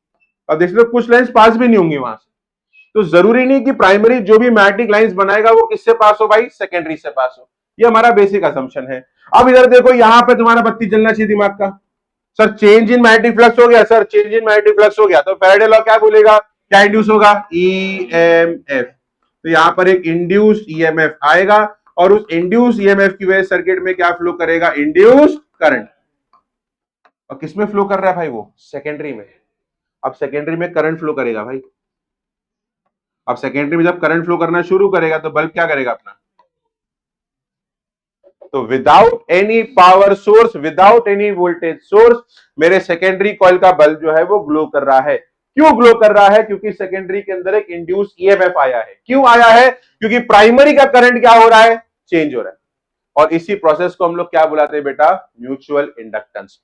अब देख लो कुछ लाइंस पास भी नहीं होंगी वहां से, तो जरूरी नहीं कि प्राइमरी जो भी मैग्नेटिक लाइंस बनाएगा वो किससे पास हो भाई, सेकेंडरी से पास हो। ये हमारा बेसिक असम्पशन है। अब इधर देखो यहां पे तुम्हारा बत्ती जलना चाहिए दिमाग का, sir change in magnetic flux हो गया, sir change in magnetic flux हो गया, तो फैराडे लॉ क्या बोलेगा, क्या इंड्यूस होगा, ईएमएफ। तो यहां पर एक इंड्यूस्ड ईएमएफ आएगा और उस इंड्यूस ईएमएफ की वजह सर्किट में क्या फ्लो करेगा, इंड्यूस्ड करंट। और किसमें फ्लो कर रहा है भाई, वो सेकेंडरी में। अब सेकेंडरी में करंट फ्लो करेगा भाई, अब सेकेंडरी में जब करंट फ्लो करना शुरू करेगा तो बल्ब क्या करेगा अपना, तो without any power source, without any voltage source, मेरे सेकेंडरी कॉइल का बल्ब जो है वो ग्लो कर रहा है। क्यों ग्लो कर रहा है, क्योंकि सेकेंडरी के अंदर एक इंड्यूस ईएमएफ आया है। क्यों आया है, क्योंकि प्राइमरी का करंट क्या हो रहा है, चेंज हो रहा है। और इसी प्रोसेस को हम लोग क्या बुलाते हैं बेटा, mutual inductance.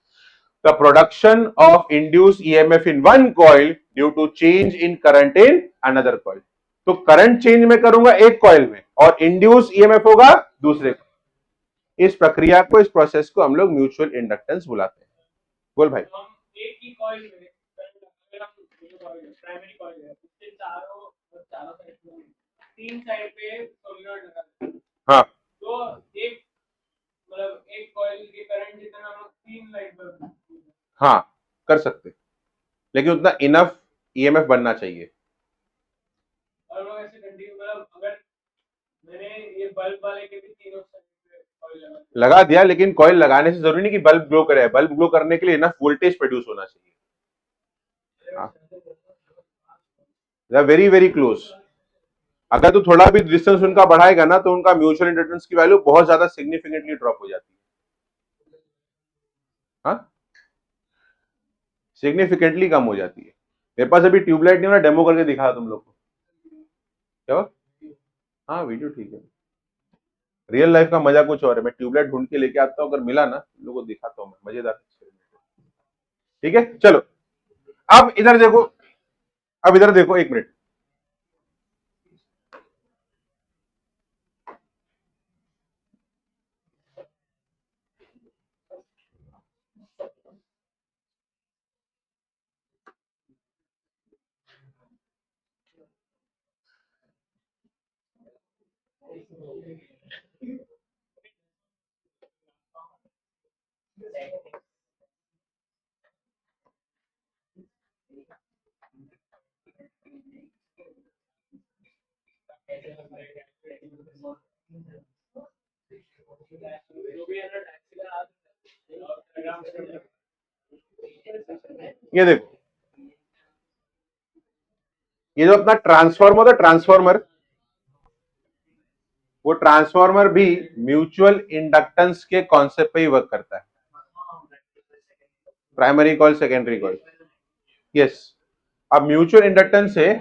The production of induce EMF in one coil due to change in current in another coil. तो करंट चेंज मैं करूंगा एक कॉइल में और इंड्यूस ईएमएफ होगा दूसरे को। इस प्रक्रिया को, इस प्रोसेस को हम लोग म्यूचुअल इंडक्टेंस बुलाते हैं। बोल भाई। एक ही कॉइल में प्राइमरी कॉइल है, उसके चारों साइड में, तीन साइड पे सोलेनॉइड लगा है। हाँ तो एक मतलब एक कॉइल के करंट जितना हम लोग 3 लाइट बल्ब, हाँ कर सकते, लेकिन उतना इनफ ईएमएफ बनना चाहिए। और वो ऐसे कंटिन्यू, मतलब अगर मैंने ये बल्ब वाले के भी तीनों लगा दिया, लेकिन कॉइल लगाने से जरूरी नहीं कि बल्ब ग्लो करे, बल्ब ग्लो करने के लिए इनफ वोल्टेज प्रोड्यूस होना चाहिए। Very very close. अगर तो थोड़ा भी डिस्टेंस उनका बढ़ाएगा ना तो उनका म्यूचुअल इंडक्टेंस की वैल्यू बहुत ज्यादा सिग्निफिकेंटली ड्रॉप हो जाती है, हाँ सिग्निफिकेंटली कम हो जाती है। मेरे पास अभी ट्यूबलाइट नहीं, डेमो करके दिखा तुम लोग को क्या। हाँ वीडियो ठीक है। रियल लाइफ का मजा कुछ और है। मैं ट्यूबलाइट ढूंढ के लेके आता हूँ, अगर मिला ना लोगों को दिखाता हूँ, मैं मजेदार। ठीक है चलो, अब इधर देखो, अब इधर देखो, एक मिनट। ये देखो, ये जो अपना ट्रांसफॉर्मर था, ट्रांसफॉर्मर, वो ट्रांसफॉर्मर भी म्यूचुअल इंडक्टेंस के कॉन्सेप्ट पे ही वर्क करता है। Primary coil, secondary coil, yes. अब म्यूचुअल इंडक्टेंस से,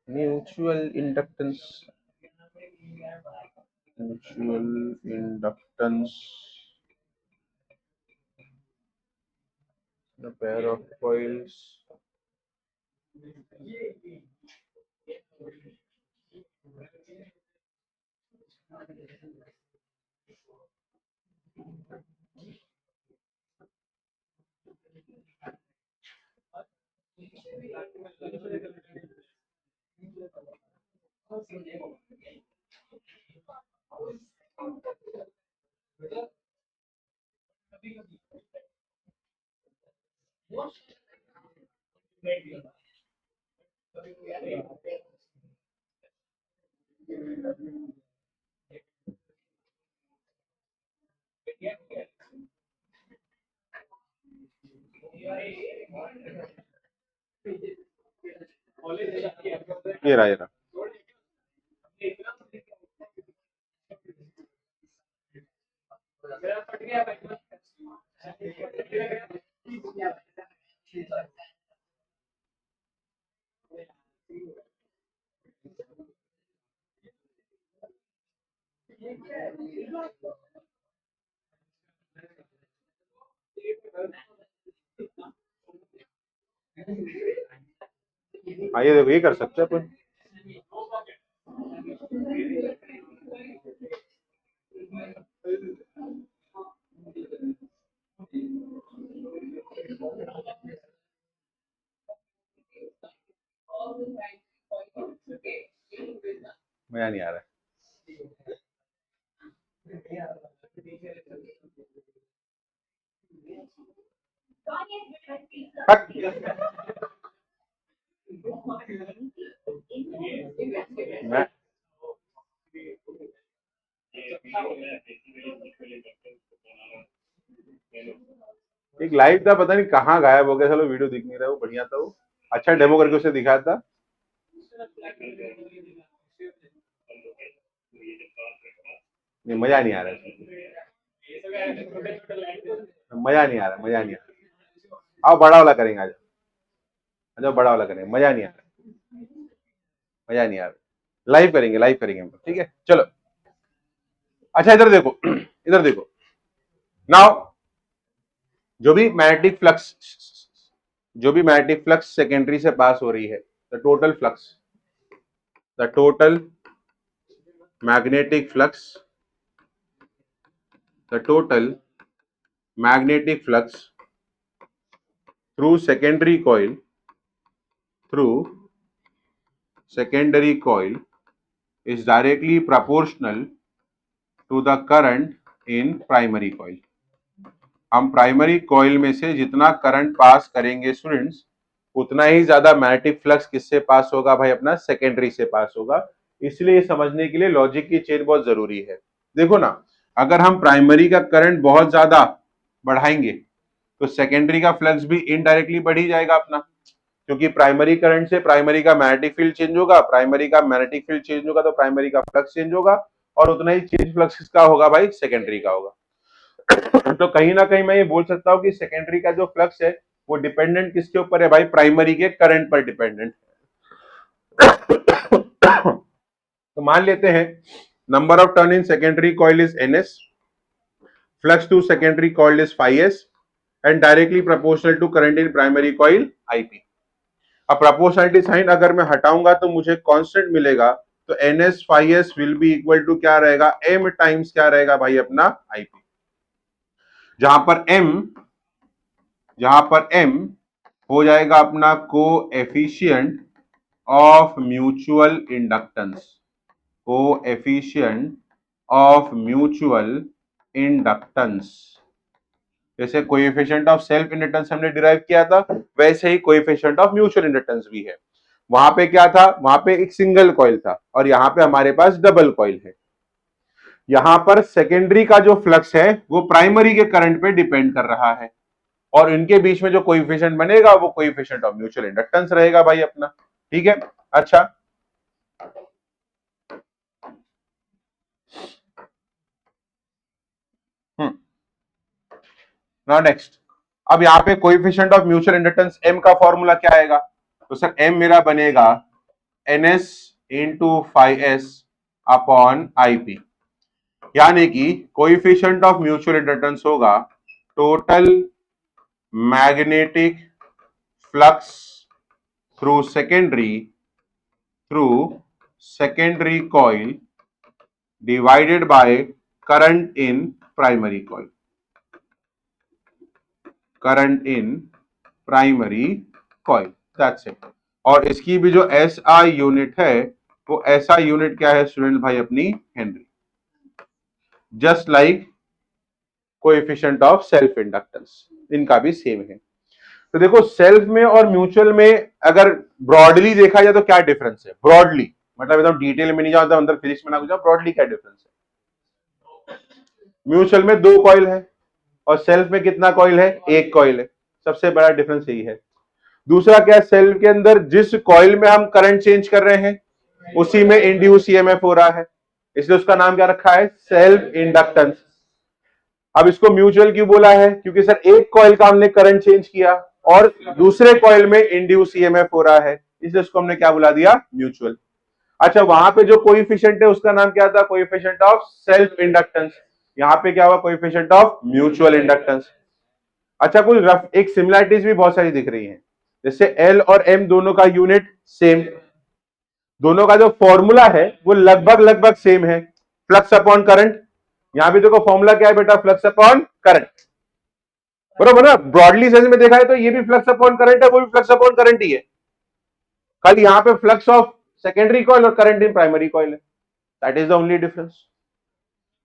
mutual inductance, mutual inductance, the pair of coils, ये रहा, ये रहा। हाँ ये देखो, ये कर सकते हैं अपन। मजा नहीं आ रहा है। मैं एक लाइव था, पता नहीं कहाँ गायब हो गया, चलो वीडियो दिख नहीं रहा, वो बढ़िया था, वो अच्छा डेमो करके उसे दिखाया था। नहीं मजा नहीं आ रहा है, मजा नहीं आ रहा, मजा नहीं आ रहा। आओ बड़ा वाला करेंगे आज, अच्छा बड़ा वाला करेंगे, मजा नहीं आ रहा, मजा नहीं आ रहा। लाइव करेंगे, लाइव करेंगे हम, ठीक है चलो। अच्छा इधर देखो, इधर देखो। नाउ जो भी मैग्नेटिक फ्लक्स, जो भी मैग्नेटिक फ्लक्स सेकेंडरी से पास हो रही है, the total flux, the total magnetic flux, the total magnetic flux through secondary coil, through secondary coil is directly proportional to the current in primary coil. हम primary coil में से जितना current pass करेंगे students, उतना ही ज्यादा magnetic flux किससे पास होगा भाई, अपना सेकेंडरी से पास होगा। इसलिए समझने के लिए लॉजिक की चेन बहुत जरूरी है। देखो ना, अगर हम प्राइमरी का करंट बहुत ज्यादा बढ़ाएंगे तो सेकेंडरी का फ्लक्स भी इनडायरेक्टली बढ़ ही जाएगा अपना, क्योंकि प्राइमरी करंट से प्राइमरी का मैग्नेटिक फील्ड चेंज होगा, प्राइमरी का मैग्नेटिक फील्ड चेंज होगा तो प्राइमरी का फ्लक्स चेंज होगा, और उतना ही चेंज फ्लक्स किसका होगा भाई, सेकेंडरी का होगा। तो कहीं ना कहीं मैं ये बोल सकता हूँ कि सेकेंडरी का जो फ्लक्स है वो डिपेंडेंट किसके ऊपर है भाई, प्राइमरी के करंट पर डिपेंडेंट। तो मान लेते हैं number of turn in secondary coil is ns, flux to secondary coil is phi s and directly proportional to current in primary coil ip। अब प्रोपोर्शनलिटी साइन अगर मैं हटाऊंगा तो मुझे कांस्टेंट मिलेगा, तो ns phi s will be equal to क्या रहेगा, m times क्या रहेगा भाई अपना ip, जहां पर m हो जाएगा अपना coefficient of mutual inductance, coefficient of mutual inductance. जैसे कोएफिशिएंट ऑफ सेल्फ इंडक्टेंस हमने डिराइव किया था, वैसे ही कोएफिशिएंट ऑफ म्यूचुअल इंडक्टेंस भी है। वहां पे क्या था, वहां पे एक सिंगल कॉइल था और यहाँ पे हमारे पास डबल कॉइल है। यहां पर सेकेंडरी का जो फ्लक्स है वो प्राइमरी के करंट पे डिपेंड कर रहा है और इनके बीच में जो कोएफिशिएंट बनेगा वो कोएफिशिएंट ऑफ म्यूचुअल इंडक्टेंस रहेगा भाई अपना। ठीक है, अच्छा नाउ नेक्स्ट, अब यहाँ पे coefficient of mutual inductance m का फॉर्मूला क्या आएगा, तो सर m मेरा बनेगा ns into five S upon IP, यानी कि कोएफिशिएंट ऑफ म्यूचुअल इंडक्टेंस होगा total magnetic flux through secondary coil divided by current in primary coil, current in primary coil, that's it. और इसकी भी जो SI यूनिट है वो SI यूनिट क्या है स्टूडेंट भाई अपनी Henry, just like coefficient of self inductance, इनका भी सेम है। तो देखो सेल्फ में और म्यूचुअल में अगर ब्रॉडली देखा जाए तो क्या डिफरेंस है, ब्रॉडली मतलब एकदम डिटेल में नहीं जाओ, अंदर फिजिक्स में ना जाओ, ब्रॉडली क्या डिफरेंस है। म्यूचुअल में दो कॉइल है और सेल्फ में कितना कॉइल है, एक कॉइल है, सबसे बड़ा डिफरेंस यही है। दूसरा क्या, सेल्फ के अंदर जिस कॉइल में हम करंट चेंज कर रहे हैं उसी में इंड्यूस ईएमएफ हो रहा है, इसलिए उसका नाम क्या रखा है, सेल्फ इंडक्टेंस। अब इसको म्यूचुअल क्यों बोला है, क्योंकि सर एक कॉइल का हमने करंट चेंज किया और दूसरे कॉइल में इंड्यूस ईएमएफ हो रहा है, इसलिए उसको हमने क्या बुला दिया, म्यूचुअल। अच्छा, वहां पे जो कोएफिशिएंट है उसका नाम क्या था, कोएफिशिएंट ऑफ सेल्फ इंडक्टेंस। यहाँ पे क्या हुआ, कोएफिशिएंट ऑफ म्यूचुअल इंडक्टेंस। अच्छा, कुछ रफ एक सिमिलरिटीज भी बहुत सारी दिख रही हैं, जैसे एल और एम दोनों का यूनिट सेम, दोनों का जो फॉर्मूला है वो लगभग लगभग सेम है, फ्लक्स अपॉन करंट। यहां भी देखो फॉर्मूला क्या है बेटा, फ्लक्स अपॉन करंट, बरोबर ना। ब्रॉडली सेंस में देखा है तो ये भी फ्लक्स अपॉन करंट है, वो भी फ्लक्स अपॉन करंट ही है, खाली यहां पे फ्लक्स ऑफ सेकेंडरी कॉइल और करंट इन प्राइमरी कॉइल है, that is the only difference.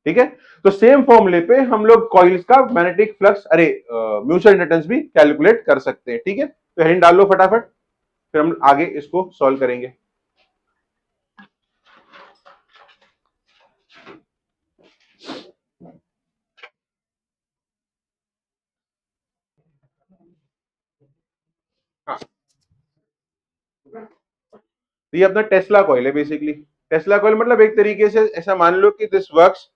ठीक है, तो सेम फॉर्मूले पे हम लोग कॉइल्स का मैग्नेटिक फ्लक्स, अरे म्यूचुअल इंडक्टेंस भी कैलकुलेट कर सकते हैं। ठीक है, तो हेडिंग डाल लो फटाफट, फिर हम आगे इसको सॉल्व करेंगे। हाँ, तो ये अपना टेस्ला कॉइल है बेसिकली। टेस्ला कॉइल मतलब एक तरीके से ऐसा मान लो कि this works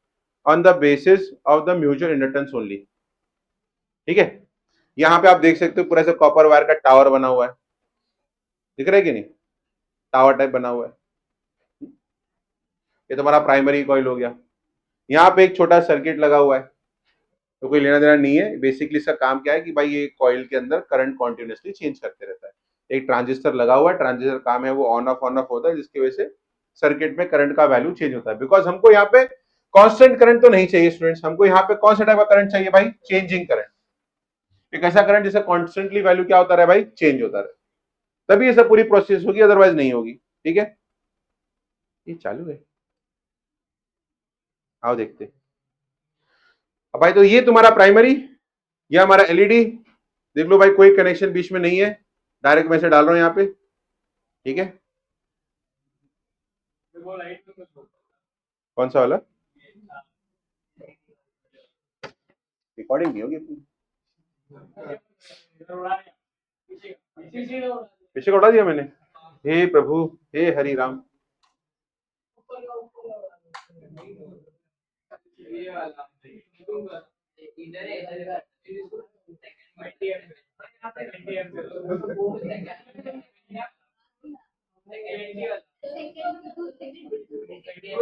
on the basis of the mutual inductance only. ठीक है, यहां पे आप देख सकते हो पूरा ऐसा कॉपर वायर का टावर बना हुआ है, दिख रहा है कि नहीं, टावर टाइप बना हुआ है, ये तुम्हारा प्राइमरी कॉइल हो गया। यहाँ पे एक छोटा सर्किट लगा हुआ है, तो कोई लेना देना नहीं है, बेसिकली इसका काम क्या है कि भाई ये कॉइल के अंदर करंट कॉन्टिन्यूसली चेंज करते रहता है। एक ट्रांजिस्टर लगा हुआ है, ट्रांजिस्टर काम है वो ऑन ऑफ होता है, जिसकी वजह से सर्किट में करंट का वैल्यू चेंज होता है। बिकॉज हमको यहाँ पे कांस्टेंट करंट तो नहीं चाहिए स्टूडेंट्स, हमको यहाँ पे कौन सा टाइप का करंट चाहिए भाई, चेंजिंग करंट, एक ऐसा करंट जिसका कॉन्स्टेंटली वैल्यू क्या होता रहे भाई, चेंज होता रहे, तभी ये सब पूरी प्रोसेस होगी, अदरवाइज नहीं होगी। ठीक है, ये चालू है, आओ देखते हैं। अब भाई तो ये तुम्हारा प्राइमरी, ये हमारा एलईडी, देख लो भाई कोई कनेक्शन बीच में नहीं है, डायरेक्ट मैं से डाल रहा हूं यहाँ पे। ठीक है, कौन सा वाला, रिकॉर्डिंग नहीं होगी अपनी, पीछे का उड़ा दिया मैंने, हे प्रभु, हे हरि राम।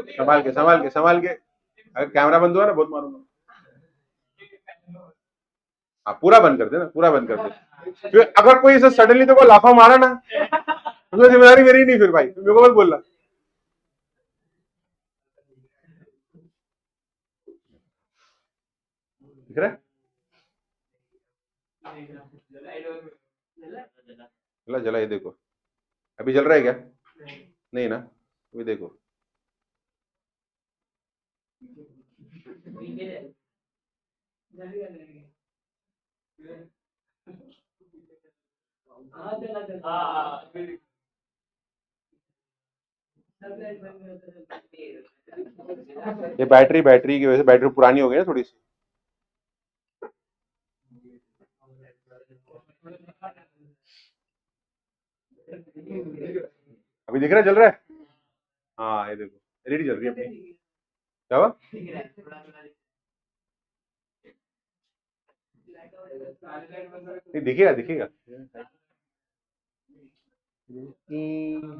संभाल के संभाल के संभाल के, अगर कैमरा बंद हुआ ना बहुत मारूंगा। हाँ पूरा बंद कर दे ना, पूरा बंद कर दे। फिर अगर कोई इसे सडनली तो को लाफा मारा ना, तो जिम्मेदारी मेरी नहीं फिर भाई, मेरे को मत बोलना। दिख रहा है? जला जला, ये देखो अभी जल रहा है क्या? नहीं ना, अभी देखो। ये बैटरी बैटरी की वजह से, बैटरी पुरानी हो गई ना थोड़ी सी। अभी दिख रहा है जल रहा है? हाँ ये देखो, एलईडी जल रही है अपनी। क्या हुआ? नहीं दिखेगा दिखेगा।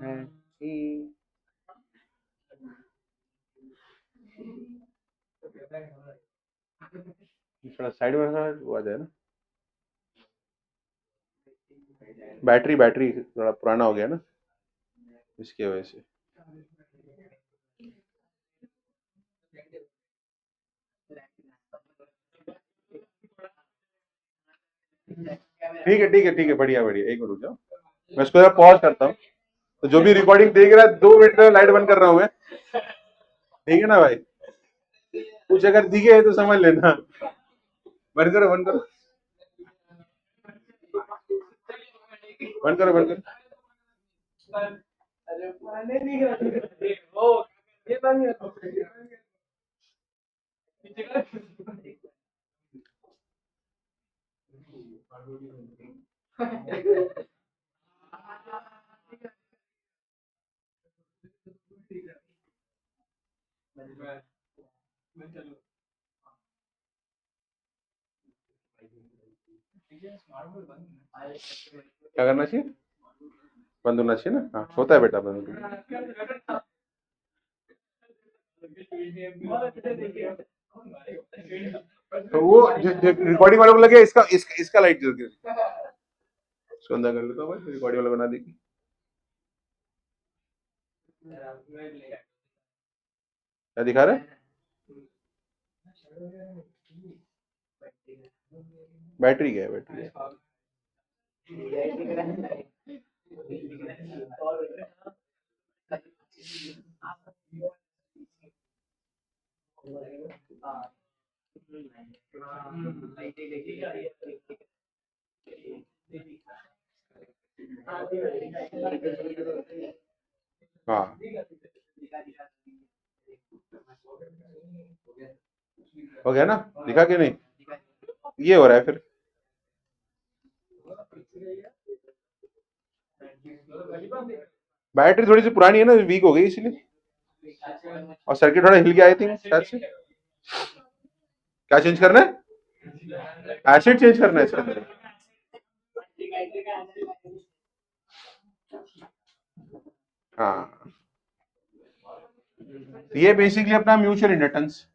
है थोड़ा साइड में रखना, वो आ जाए ना। बैटरी बैटरी थोड़ा पुराना हो गया ना, इसकी वजह से। ठीक है ठीक है, बढ़िया बढ़िया, एक मिनट रुक जाओ, मैं इसको पॉज करता हूँ। तो जो भी रिकॉर्डिंग देख रहा है, 2 मिनट में लाइट बंद कर रहा हूँ मैं, ठीक है ना भाई? कुछ अगर दिखे तो समझ लेना। बंद करो बंद करो बंद करो बंद करो। क्या करना चाहिए? बंद होना चाहिए ना, हाँ होता है बेटा बंद। तो वो रिकॉर्डिंग वालों को लगे इसका लाइट जल गया। इसको अंदर कर लेता हूँ भाई, रिकॉर्डिंग वाला बना देगी। क्या दिखा रहा है? बैटरी क्या है, बैटरी है। हाँ हो गया ना, दिखा कि नहीं? ये हो रहा है फिर। बैटरी थोड़ी सी पुरानी है ना, वीक हो गई इसलिए, और सर्किट थोड़ा हिल गया आई थिंक शायद से। क्या चेंज करना है? एसिड चेंज करना है इसके अंदर। हाँ, ये बेसिकली अपना म्यूचुअल इंडक्टेंस।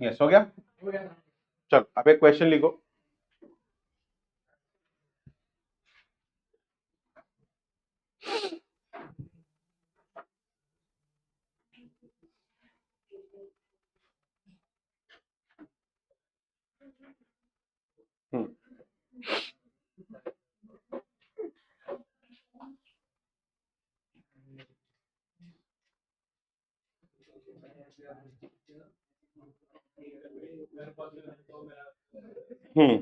यस हो गया। चल अब एक क्वेश्चन लिखो। हम्म हम्म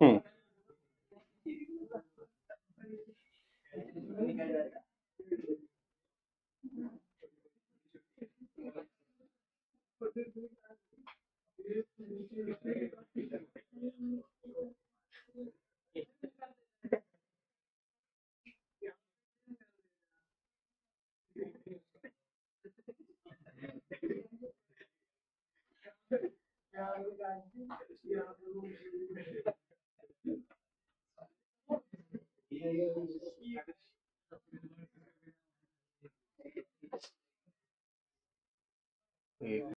हम्म एक